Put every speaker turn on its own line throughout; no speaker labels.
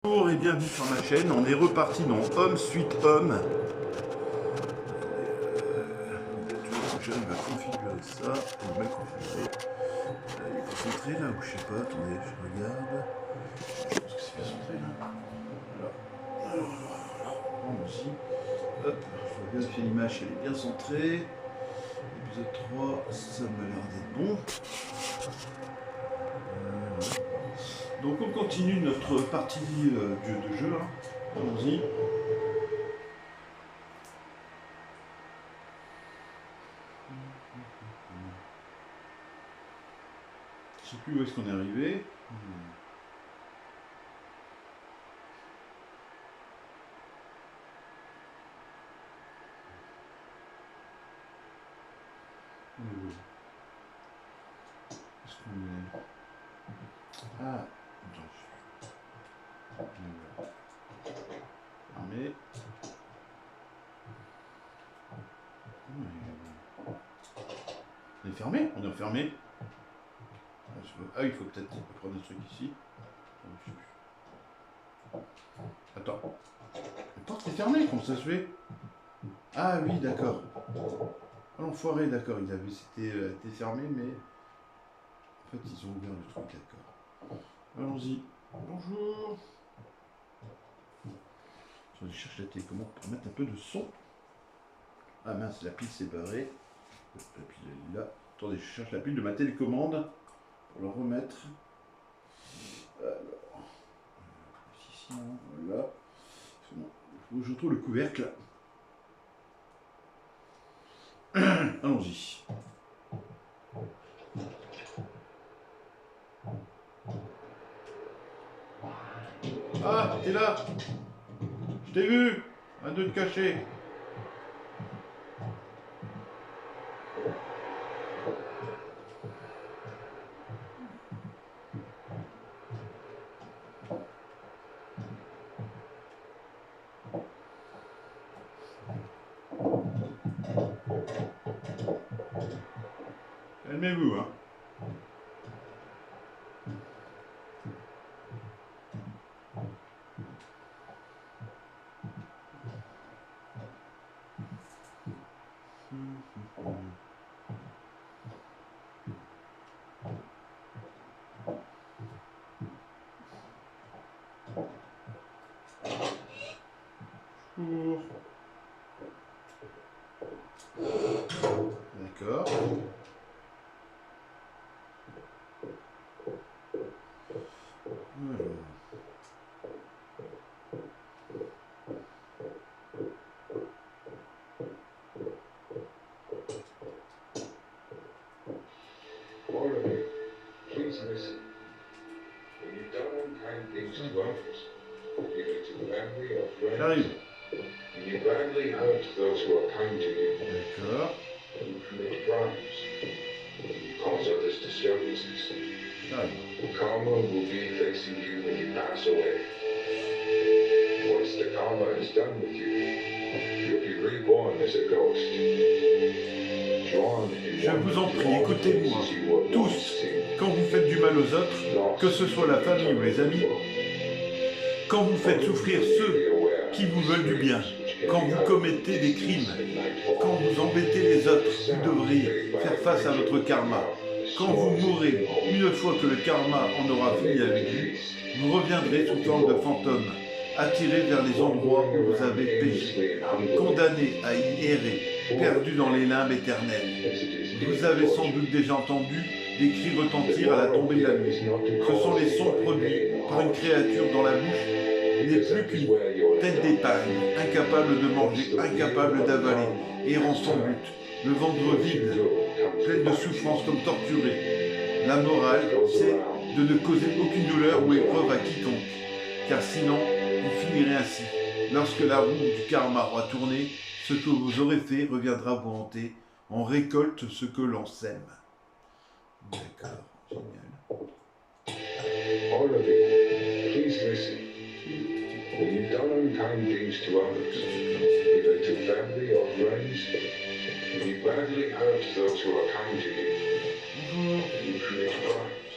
Bonjour et bienvenue sur ma chaîne, on est reparti dans Homme Suite Homme. J'arrive à configurer ça, on va configurer. Il est concentré là ou je sais pas, attendez, je regarde. Je pense que c'est bien centré là. Alors, allons-y. Hop, je vais vérifier l'image, elle est bien centrée. Épisode 3, ça m'a l'air d'être bon. Donc on continue notre partie de jeu là. Allons-y. Je sais plus où est-ce qu'on est arrivé. Est-ce qu'on est... Ah, attends, fermé. On est fermé? On est enfermé? Ah, il faut peut-être prendre un truc ici. Attends. La porte est fermée, comment ça se fait? Ah oui, d'accord. Ah l'enfoiré, d'accord. C'était été fermé, mais... En fait, ils ont ouvert le truc, d'accord. Allons-y. Bonjour. Je cherche la télécommande pour mettre un peu de son. Ah mince, la pile s'est barrée. La pile elle est là. Attendez, je cherche la pile de ma télécommande pour la remettre. Alors, ici, voilà. Il faut que je trouve le couvercle. Allons-y. Ah, t'es là. Je t'ai vu. Un deux de caché. Calmez-vous, hein. D'accord.
Please listen. When you've done unkind things to others, either to family or friends,
J'arrive.
when you badly hurt those who are kind to you,
D'accord.
when you commit crimes, when you cause others disturbances,
J'arrive.
karma will be facing you when you pass away. Once the karma is done with you, you'll be reborn as a ghost. Drawn in
Je vous en prie, écoutez-moi, tous, quand vous faites du mal aux autres, que ce soit la famille ou les amis, quand vous faites souffrir ceux qui vous veulent du bien, quand vous commettez des crimes, quand vous embêtez les autres, vous devriez faire face à votre karma. Quand vous mourrez, une fois que le karma en aura fini avec vous, vous reviendrez sous forme de fantôme, attiré vers les endroits où vous avez péché, condamné à y errer, perdu dans les limbes éternelles. Vous avez sans doute déjà entendu des cris retentir à la tombée de la nuit. Ce sont les sons produits par une créature dont la bouche n'est plus qu'une tête d'épargne, incapable de manger, incapable d'avaler, errant sans but, le ventre vide, pleine de souffrances comme torturée. La morale, c'est de ne causer aucune douleur ou épreuve à quiconque, car sinon, vous finirez ainsi. Lorsque la roue du karma aura tourné, ce que vous aurez fait reviendra vous hanter. On récolte ce que l'on sème. D'accord, génial.
All of you, please listen. When you've done unkind things to others, either to family or friends, when you badly hurt those who are kind to you, when you commit crimes,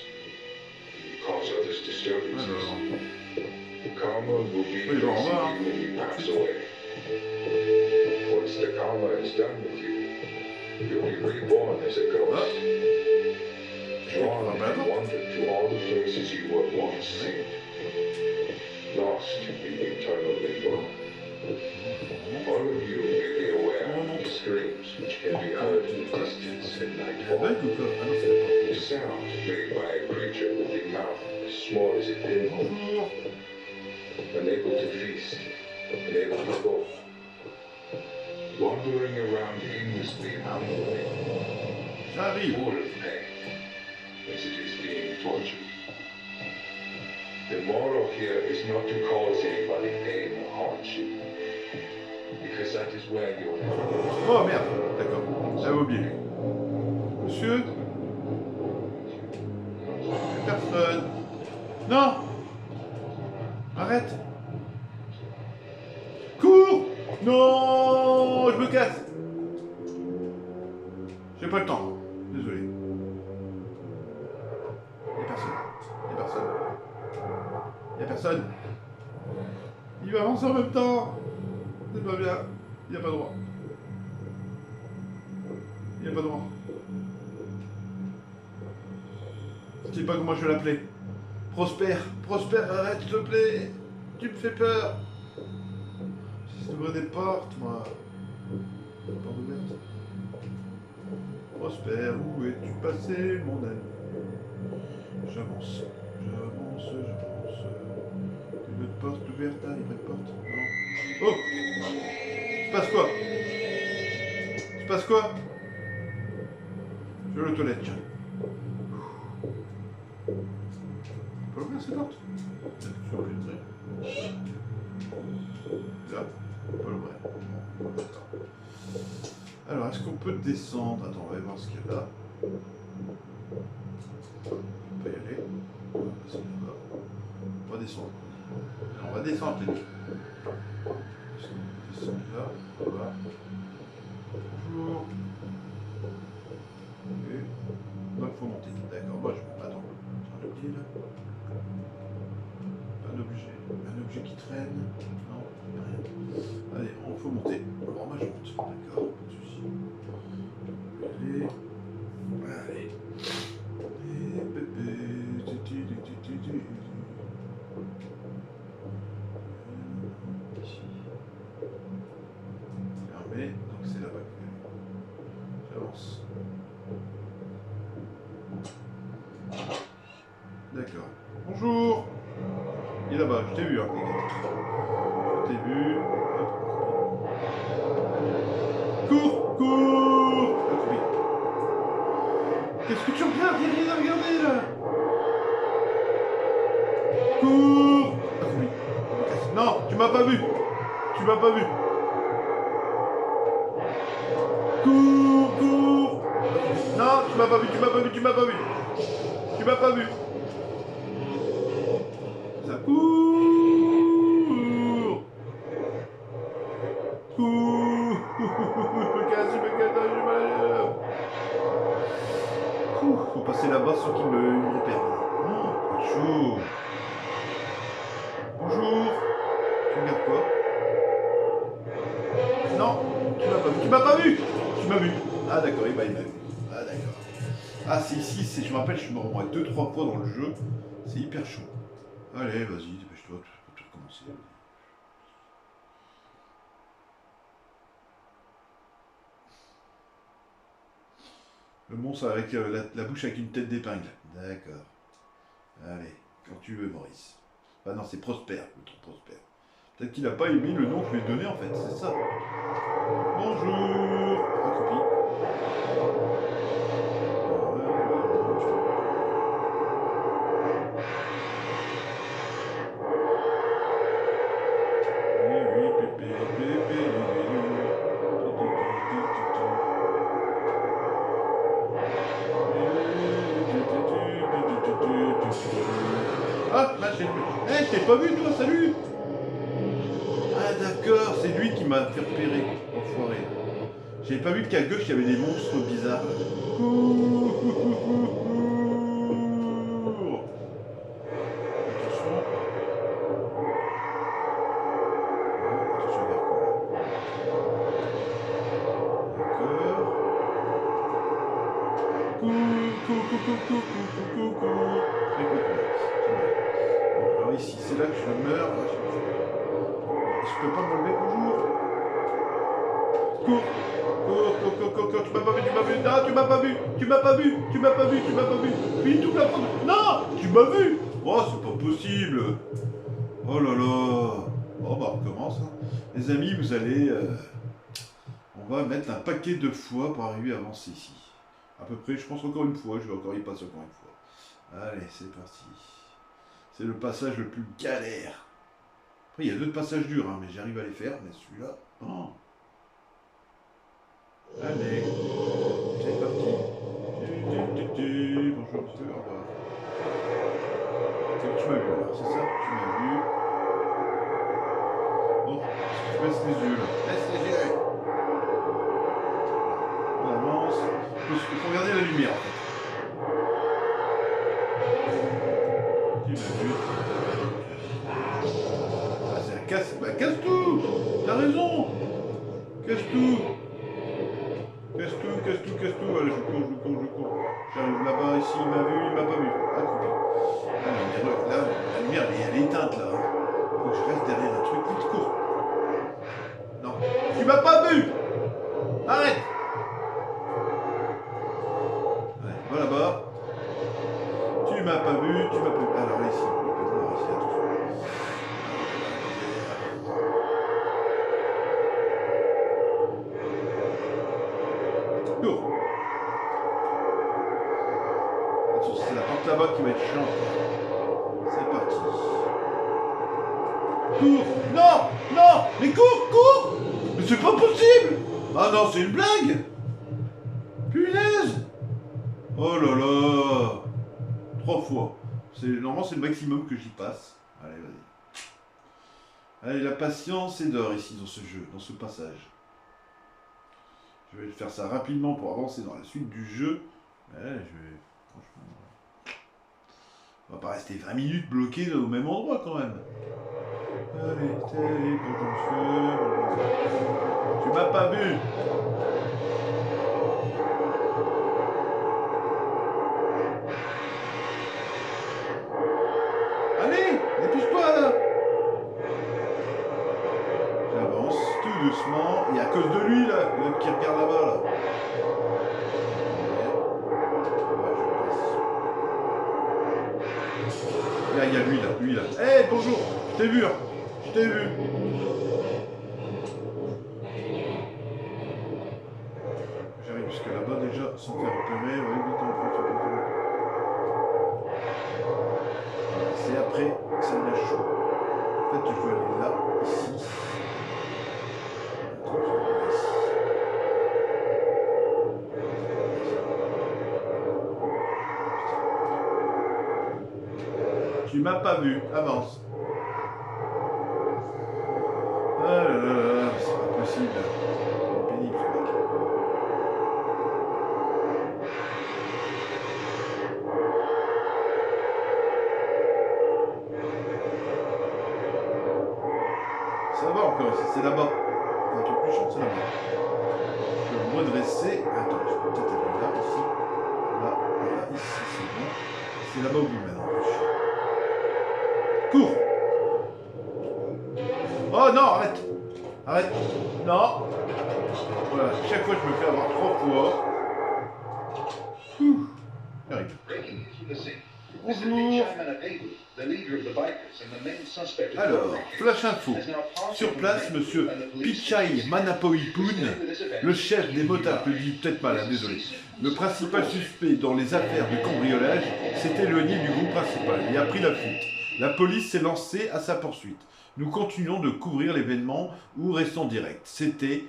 when you cause others disturbances,
Alors,
karma karma will be
Oui, bon,
facing
on va,
you when you pass away. Once the karma is done with you, you'll be reborn as a ghost. Drawn and wandered to all the places you were once seen. Lost in the eternal limbo. All of you may be aware of the screams which can be heard in the distance at nightfall. The sound made by a creature with a mouth as small as a pinhole. Unable to feast, unable to go. Wandering around aimlessly and hungry.
J'arrive.
Full of pain, as it is being tortured. The moral here is not to cause anybody pain or hardship. Because that is where you're headed.
Oh merde, d'accord, j'avais oublié. Monsieur? Personne. Non! Arrête! Cours! Non! Je me casse! J'ai pas le temps. Désolé. Y'a personne. Y'a personne. Y'a personne. Il va avancer en même temps. C'est pas bien. Il n'y a pas droit. Il n'y a pas droit. Je sais pas comment je vais l'appeler. Prosper. Prosper, arrête, s'il te plaît. Tu me fais peur. J'ouvre des portes, moi. Porte ouverte. Prosper, où es-tu passé, mon ami? J'avance. J'avance, j'avance. Une autre porte ouverte, ah, il y a pas de porte. Non. Oh! Il se passe quoi? Il se passe quoi? Je vais aux toilettes, tiens. On peut ouvrir cette porte? Là, on peut l'ouvrir. Alors, est-ce qu'on peut descendre? Attends, on va voir ce qu'il y a là. On peut y aller. On va descendre là-bas. On va descendre. On va descendre, les gars. Descendre là. Voilà. Bonjour. Ok. Donc, il faut monter. D'accord, moi je monte. Attends. C'est un objet là. Un objet qui traîne. Non, il n'y a rien. Allez, il faut monter. Bon, moi je monte. D'accord, pas de soucis. Allez. Allez. Et bébé. Ici. Fermé. Donc c'est là-bas que j'avance. D'accord. Bonjour. Il est là-bas, je t'ai vu, hein. Je t'ai vu. Hop. Cours, cours. Oui. Qu'est-ce que tu regardes? Il n'y a rien à regarder là. Cours. Oui. Non, tu m'as pas vu. Tu m'as pas vu. Cours, cours. Non, tu m'as pas vu, tu m'as pas vu, tu m'as pas vu. Tu m'as pas vu. Ça court. Cours. Je me casse, j'ai mal. Faut passer là-bas sans qu'il me repère. Oh, chaud. Bonjour. Tu regardes quoi? Non, tu m'as pas vu. Tu m'as pas vu. Tu m'as vu. Ah d'accord, il m'a vu. Ah d'accord. Ah c'est ici, je me rappelle, je suis mort au moins 2-3 fois dans le jeu. C'est hyper chaud. Allez, vas-y, dépêche-toi, tu peux tout recommencer. Le monstre avec la bouche avec une tête d'épingle. D'accord. Allez, quand tu veux, Maurice. Ah non, c'est Prosper, le truc Prosper. Peut-être qu'il n'a pas aimé le nom que je lui ai donné en fait, c'est ça. Bonjour. Ah, copie. Ah, là, je t'ai pas vu, toi, salut. Ah, d'accord, c'est lui qui m'a fait repérer, enfoiré. J'avais pas vu qu'à gauche, il y avait des monstres bizarres. Attention. Alors ici, c'est là que je meurs. Je peux pas m'enlever, bonjour. Cours, cours, tu m'as pas vu, non, tu m'as pas vu, tu m'as pas vu. Puis tout la prendre. Non, tu m'as vu. Oh, c'est pas possible. Oh là là. Bon, bah, on recommence. Hein. Les amis, vous allez... on va mettre un paquet de fois pour arriver à avancer ici. À peu près, je pense encore une fois, je vais encore y passer encore une fois. Allez, c'est parti. C'est le passage le plus galère. Après, il y a d'autres passages durs, hein, mais j'arrive à les faire, mais celui-là... Oh. Allez, c'est parti. Bonjour, monsieur, au revoir. Tu m'as vu alors, c'est ça? Tu m'as vu. Bon, je baisse les yeux là. Laisse les yeux. On avance. Il faut regarder la lumière en fait. Tu m'as vu. Ah, c'est un casse. Bah, casse tout. T'as raison. Casse tout. Allez, je cours. J'arrive là-bas, ici, il m'a vu, il m'a pas vu. Ah, cool. Là, la lumière, elle est éteinte, là. Faut que je reste derrière un truc. Vite, cours. Non. Tu m'as pas vu. Arrête. Ouais, va là-bas. Tu m'as pas vu. Alors, là, ici. Attention. Cours. C'est la porte là-bas qui va être chiante. C'est parti. Cours. Non, mais cours. Mais c'est pas possible. Ah non, c'est une blague. Punaise. Oh là là. 3 fois. Normalement, c'est le maximum que j'y passe. Allez, vas-y. Allez, la patience est d'or ici, dans ce jeu, dans ce passage. Je vais faire ça rapidement pour avancer dans la suite du jeu. Ouais, franchement... On va pas rester 20 minutes bloqués au même endroit, quand même. Allez, bonjour monsieur. Tu m'as pas vu. Allez, dépêche-toi là. J'avance tout doucement. Et à cause de lui là, qui regarde là-bas là. Là, il y a lui là. Hé, bonjour. Je t'ai vu. J'arrive jusque là-bas déjà sans faire repérer. Ouais, vite en fait. C'est après que ça devient chaud. En fait, je veux aller là, ici. Tu m'as pas vu, avance. Ah là là, c'est pas possible. C'est pénible ce mec. Ça va encore ici, c'est là-bas. Un truc plus chiant, c'est là-bas. Je peux me redresser. Attends, je peux peut-être aller là, ici. Là, ici, c'est bon. C'est là-bas au bout maintenant. Cours. Oh non, arrête. Non. Voilà, chaque fois je me fais avoir 3 fois. J'arrive. Bonjour. Alors, flash info. Sur place, monsieur Pichai Manapoipoun, le chef des motards, le dit peut-être mal, hein, désolé. Le principal suspect dans les affaires de cambriolage s'est éloigné du groupe principal et a pris la fuite. La police s'est lancée à sa poursuite. Nous continuons de couvrir l'événement ou restons directs. C'était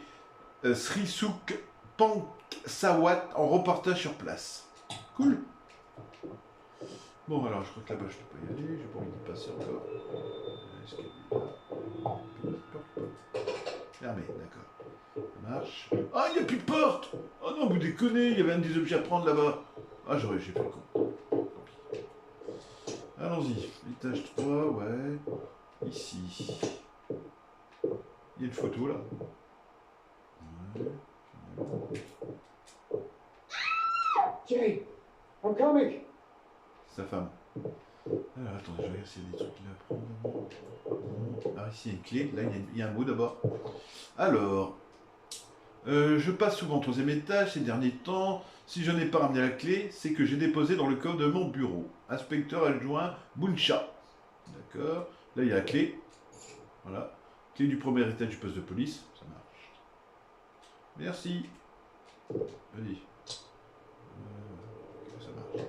Srisuk Pangsawat en reportage sur place. Cool. Bon, alors je crois que là-bas je peux pas y aller, j'ai pas envie de passer encore. Est-ce qu'il y a fermé, d'accord. Ça marche. Ah, il n'y a plus de porte. Oh non, vous déconnez, il y avait un des objets à prendre là-bas. Ah, j'ai fait le con. Allons-y, étage 3, ouais. Ici. Il y a une photo là. Ouais.
Jay,
I'm coming.
Sa femme. Alors, attendez, je regarde s'il y a des trucs là à prendre. Non. Ah, ici, il y a une clé. Là, il y a un mot d'abord. Alors, je passe souvent au troisième étage ces derniers temps. Si je n'ai pas ramené la clé, c'est que j'ai déposé dans le coffre de mon bureau. Inspecteur adjoint Buncha. D'accord. Là, il y a la clé. Voilà. Clé du premier étage du poste de police. Ça marche. Merci. Vas-y. Ça marche.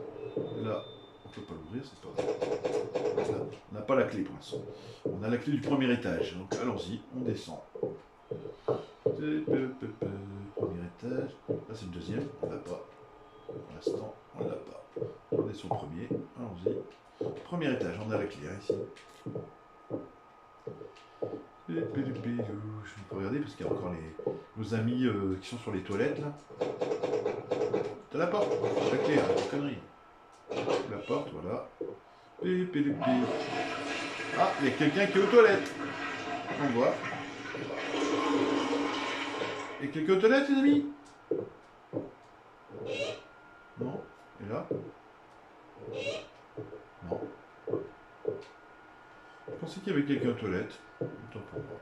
Là, on peut pas l'ouvrir, c'est pas grave. Voilà. On n'a pas la clé pour l'instant. On a la clé du premier étage. Donc allons-y, on descend. Premier étage. Là, c'est le deuxième. On l'a pas. Pour l'instant, on l'a pas. On est sur le premier. Allons-y. Premier étage, on a la clé hein, ici. Je peux regarder parce qu'il y a encore nos amis qui sont sur les toilettes là. T'as la porte, la clé, hein, c'est connerie. La porte, voilà. Ah, il y a quelqu'un qui est aux toilettes. On voit. Il y a quelqu'un aux toilettes, les amis? Non? Et là? Non. Je pensais qu'il y avait quelqu'un aux toilettes. Autant pour moi.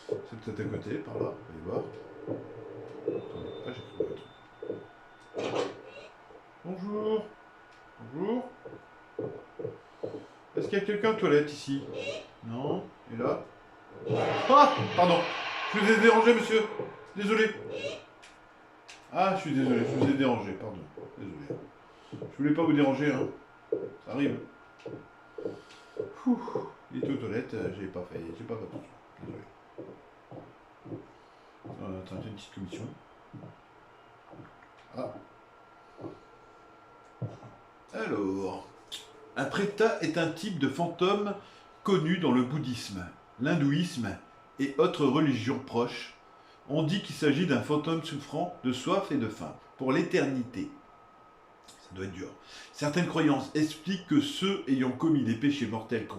C'est peut-être à côté, par là. Allez voir. Ah, j'ai trouvé un truc. Bonjour. Bonjour. Est-ce qu'il y a quelqu'un aux toilettes ici? Non. Et là? Ah! Pardon. Je vous ai dérangé, monsieur. Désolé. Ah, je suis désolé. Je vous ai dérangé. Pardon. Désolé. Je voulais pas vous déranger, hein. Ça arrive. Ouh. Il était aux toilettes. J'ai pas fait attention. Désolé. On va tenter une petite commission. Ah. Alors, un prêta est un type de fantôme connu dans le bouddhisme, l'hindouisme et autres religions proches. On dit qu'il s'agit d'un fantôme souffrant de soif et de faim pour l'éternité. Ça doit être dur. Certaines croyances expliquent que ceux ayant commis des péchés mortels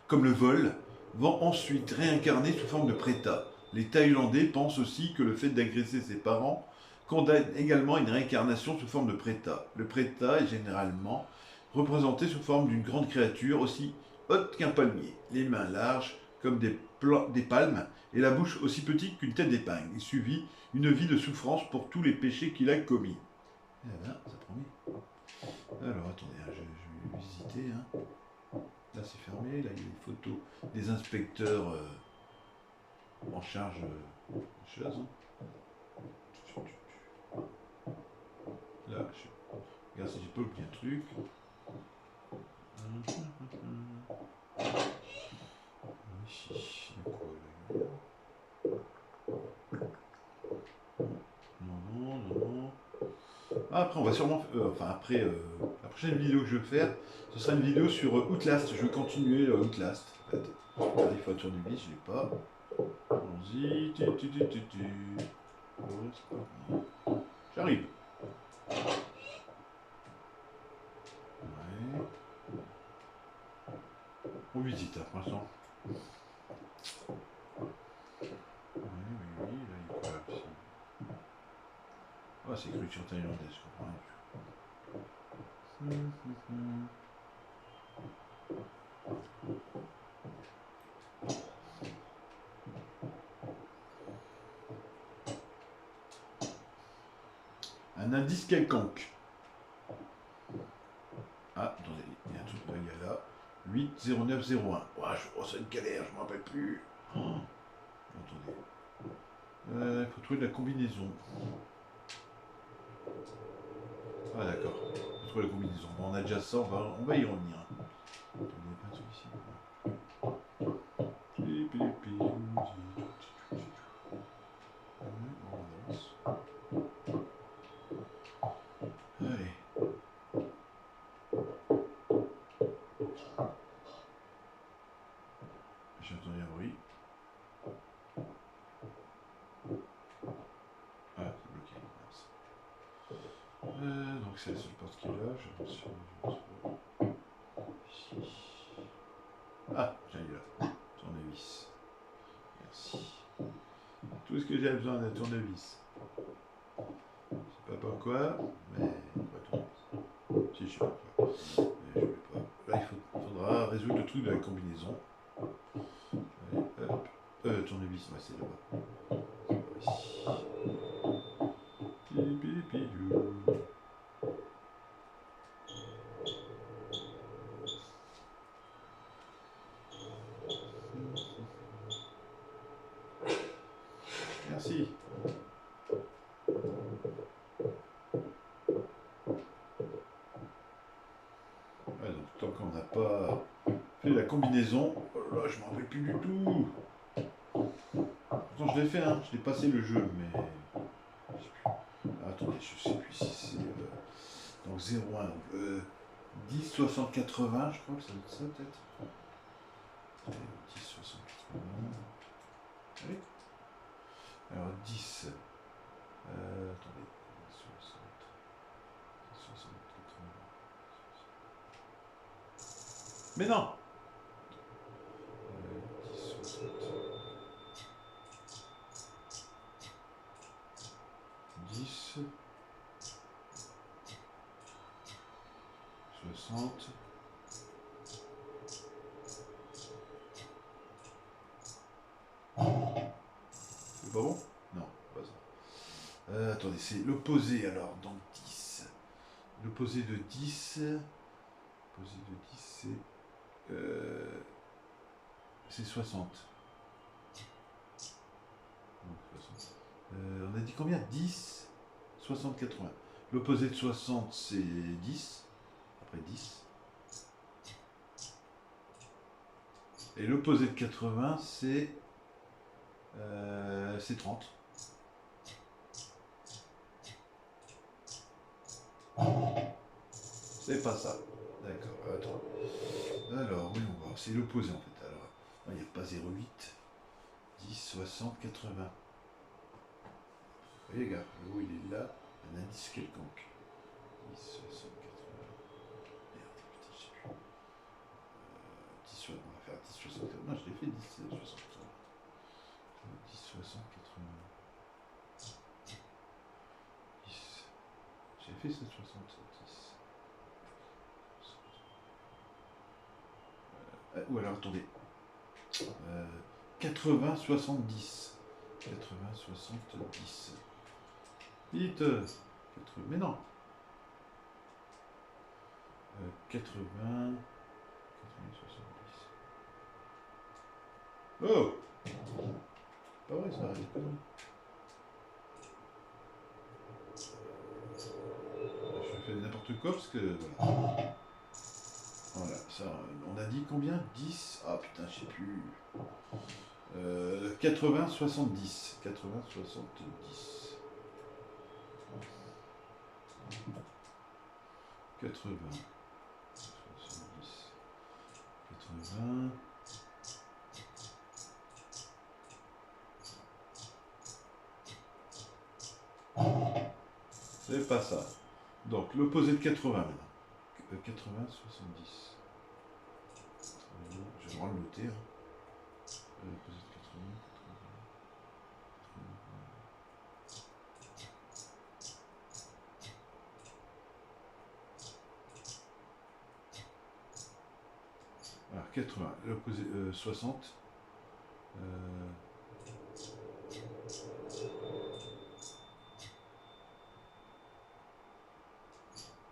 comme le vol vont ensuite réincarner sous forme de prêta. Les Thaïlandais pensent aussi que le fait d'agresser ses parents condamne également une réincarnation sous forme de prêta. Le prêta est généralement représenté sous forme d'une grande créature aussi haute qu'un palmier, les mains larges comme des palmes et la bouche aussi petite qu'une tête d'épingle. Il suivit une vie de souffrance pour tous les péchés qu'il a commis. Eh ben, ça promet. Alors attendez, je vais visiter. Hein. Là c'est fermé, là il y a une photo des inspecteurs en charge des choses. Là, regarde si j'ai pas oublié un truc. Ici, il y a quoi là? Non. Après, on va sûrement. Après, la prochaine vidéo que je vais faire, ce sera une vidéo sur Outlast. Je vais continuer Outlast. En fait. Là, il faut un tournevis, je l'ai pas. Allons-y. J'arrive. Ouais. On visite, hein, pour l'instant. Oui, là, il y a quoi ici? Ah, c'est écriture thaïlandaise, je comprends rien. Un indice quelconque. Ah, attendez, il y a un truc, là, il y a là. 80901. Oh, c'est une galère, je me rappelle plus. Oh. Attendez. Il faut trouver de la combinaison. Ah d'accord. Il faut trouver la combinaison. Bon, on a déjà ça, on va y revenir. Attendez, il n'y a pas de truc ici. On avance. Allez. J'ai entendu un bruit. Ah, c'est bloqué. Mince. Donc c'est la seule porte qui est là. J'avance sur ici. Ah, j'ai là. Tournevis. Merci. Tout ce que j'ai besoin d'un tournevis. Je sais pas pourquoi, mais on va tourner. je sais pas. Mais je vais pas. Là, il faudra résoudre le truc de la combinaison. Allez, hop. Tournevis, ouais, c'est là-bas. Ici. Merci. Ouais, donc tant qu'on n'a pas fait la combinaison, oh là, je m'en rappelle plus du tout. Pourtant je l'ai fait, hein, je l'ai passé le jeu, mais je sais plus. Ah, attendez, je sais plus si c'est donc 0,1, 10, 60, 80, je crois que ça doit être ça peut-être. 10, 60, 80. Oui. Alors 10. Attendez. 60, 60, 80. Mais non 10, 60. 10. 60. C'est pas bon? Non, pas ça. Attendez, c'est l'opposé alors, donc 10. L'opposé de 10. L'opposé de 10, c'est 60. Donc, 60. On a dit combien? 10, 60, 80. L'opposé de 60, c'est 10. Après 10. Et l'opposé de 80, c'est 30. C'est pas ça. D'accord, attends. Alors, oui, on va voir. C'est l'opposé en fait. Alors, il n'y a pas 0,8. 10, 60, 80. Vous voyez, les gars, le haut il est là. Un indice quelconque. 10, 60, 80. Merde, putain, je sais plus. 10, on va faire 10, 60, 80. Non, je l'ai fait 10, 60, 80. 10, 60, 80. 10. J'ai fait 7, 60, 10. Ou alors, attendez. 80, 70. 80, 70. Vite. 80, mais non. 80, 80, 70. Oh! Pas vrai, ça arrête. Je fais n'importe quoi parce que voilà. Voilà, ça, on a dit combien? 10? Ah putain, je sais plus. 80, 70. 80, 70. 80, 70. 80. C'est pas ça. Donc, l'opposé de 80 maintenant. 80, 70. Je vais le noter. Hein. L'opposé de 80, 80. Alors, 80. L'opposé 60.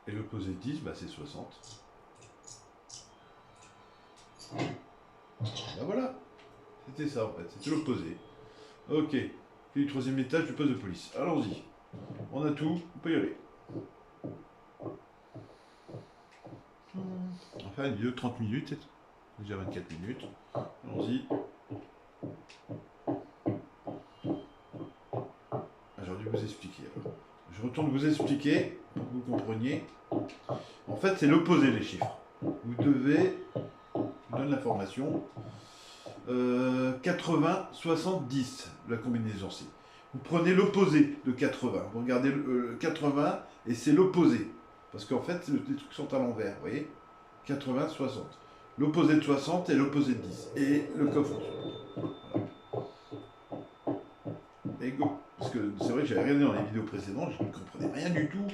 Et l'opposé de 10, bah, c'est 60. Bah voilà, c'était ça en fait, c'était l'opposé. Ok, puis le troisième étage du poste de police. Allons-y, on a tout, on peut y aller. On va faire une vidéo de 30 minutes, déjà 24 minutes. Allons-y. J'aurais dû vous expliquer. Alors. Je retourne vous expliquer pour que vous compreniez. En fait, c'est l'opposé des chiffres. Vous devez, je vous donne l'information, 80, 70, la combinaison C. Vous prenez l'opposé de 80. Vous regardez le 80 et c'est l'opposé. Parce qu'en fait, les trucs sont à l'envers, vous voyez 80, 60. L'opposé de 60 et l'opposé de 10. Et le coffre. Voilà. Et go. Parce que c'est vrai que j'avais regardé dans les vidéos précédentes, je ne comprenais rien du tout.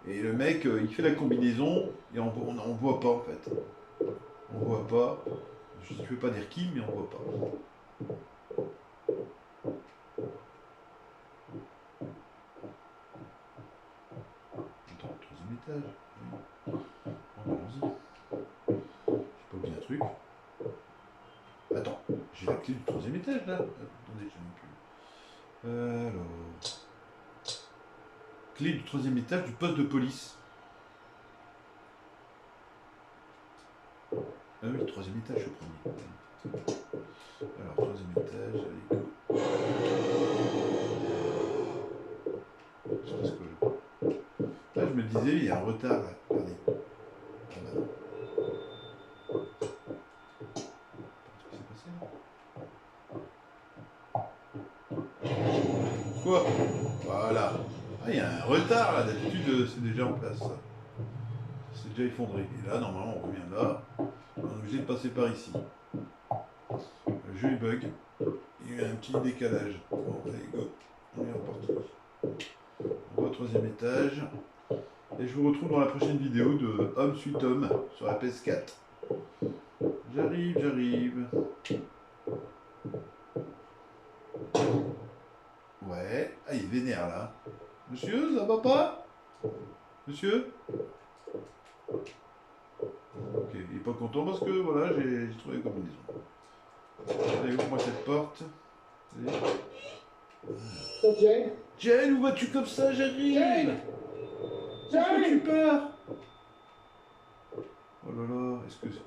Et le mec, il fait la combinaison, et on voit pas en fait. On voit pas. Je ne peux pas dire qui, mais on voit pas. Attends, troisième étage. Oui. Allons-y. J'ai pas oublié un truc. Attends, j'ai la clé du troisième étage là. Attendez, je n'ai plus. Alors. Clé du troisième étage du poste de police. Ah oui, troisième étage, je suis au premier. Alors, troisième étage, allez, go. Je reste collé. Là, je me disais, il y a un retard là. Regardez. Voilà. Qu'est-ce qui s'est passé là? Quoi? Voilà. Ah, il y a un retard là, d'habitude c'est déjà en place. C'est déjà effondré. Et là, normalement, on revient là. On est obligé de passer par ici. Le jeu il bug. Il y a un petit décalage. Bon, allez, go. On est reparti. On va au troisième étage. Et je vous retrouve dans la prochaine vidéo de Homme Sweet Home sur la PS4. J'arrive. Ouais. Ah, il est vénère là. Monsieur, ça va pas? Monsieur? Ok, il est pas content parce que voilà, j'ai trouvé la combinaison. Allez, ouvre-moi cette porte.
Jane?
Jane, où vas-tu comme ça? J'arrive!
Jane!
Pourquoi tu
Jane!
pars? Oh là là, est-ce que c'est...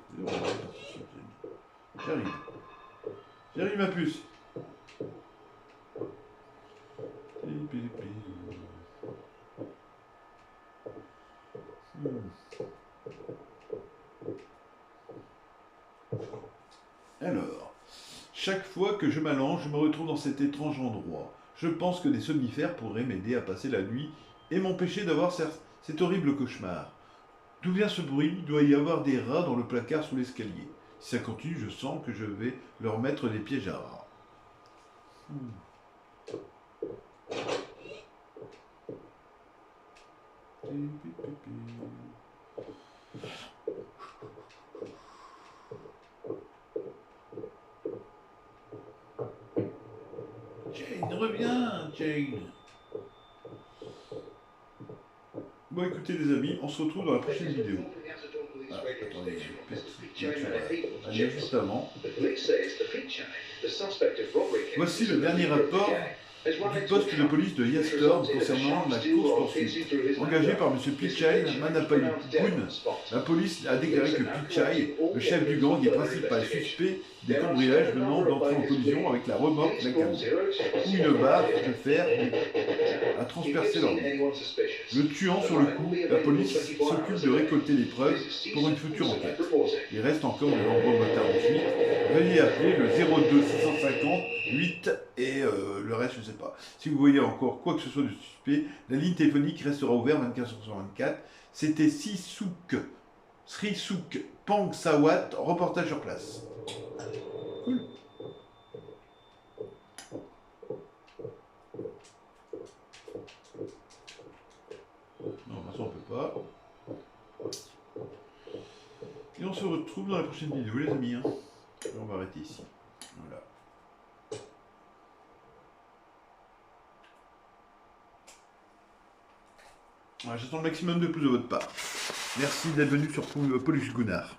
J'arrive. J'arrive ma puce. Alors, chaque fois que je m'allonge, je me retrouve dans cet étrange endroit. Je pense que des somnifères pourraient m'aider à passer la nuit et m'empêcher d'avoir cet horrible cauchemar. D'où vient ce bruit? Il doit y avoir des rats dans le placard sous l'escalier. Si ça continue, je sens que je vais leur mettre des pièges à rats. Jane, reviens, Jane. Bon, écoutez les amis, on se retrouve dans la prochaine vidéo. Ah, attendez, allez, juste avant. Voici le dernier rapport du poste de police de Yastorm concernant la course-poursuite. Engagé par M. Pichai Manapayun, la police a déclaré que Pichai, le chef du gang et principal suspect des cambriolages venant d'entrer en collision avec la remorque d'un camion, où une barre de fer a transpercé leur vie. Le tuant sur le coup, la police s'occupe de récolter les preuves pour une future enquête. Il reste encore de nombreux motards en fuite. Veuillez appeler le 02 650 8 et le reste je ne sais pas. Si vous voyez encore quoi que ce soit de suspect, la ligne téléphonique restera ouverte 24h/24. C'était Sri Souk Pang Sawat, reportage sur place. Cool. Non, ça on peut pas. Et on se retrouve dans la prochaine vidéo les amis. On va arrêter ici. Voilà. Voilà, j'attends le maximum de pouces de votre part. Merci d'être venu sur Polish Gunnar.